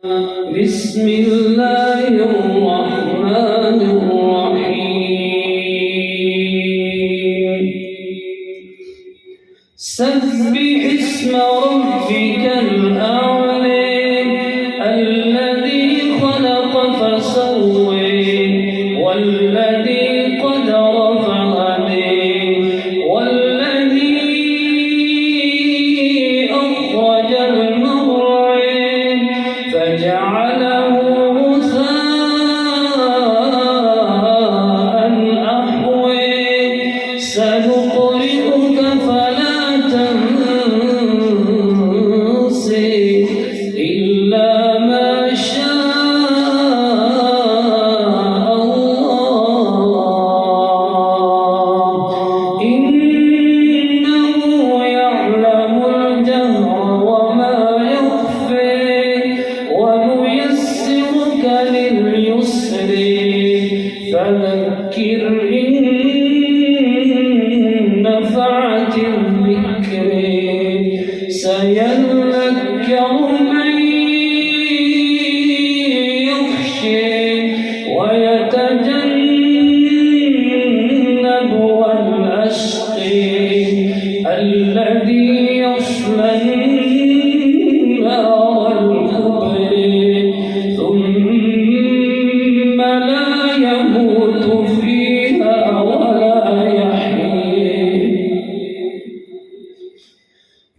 بسم الله الرحمن الرحيم سبح اسم ربك الأعلى الذي خلق فسوى والذي قدر فهدى والذي أخرج المرعى فجعله غثاء أحوى سنقرئك فلا تنسى إلا ما شاء الله إنه يعلم الجهر وما يخفى ونيسرك لليسر فذكر إن نفعت الذكر سيذكر من يخشى ويتجنبها الأشقى الذي يصلى النار الكبرى ثم لا يموت فيها ولا يحيى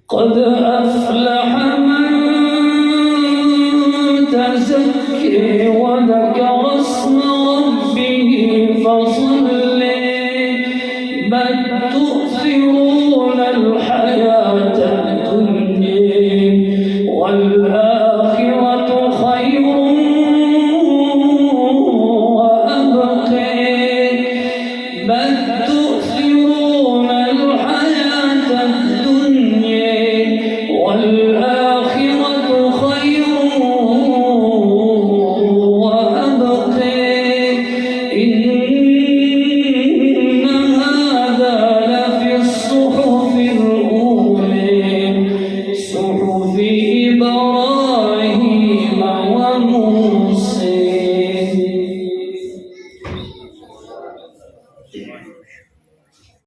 قد أفلح من تزكى وذكر اسم ربه فصلى بل تؤثرون الحياة الدنيا والآخرة خير وأبقى بل تؤثرون الحياة الدنيا والآخرة خير وأبقى إن هذا لفي الصحف الأولى صحف إبراهيم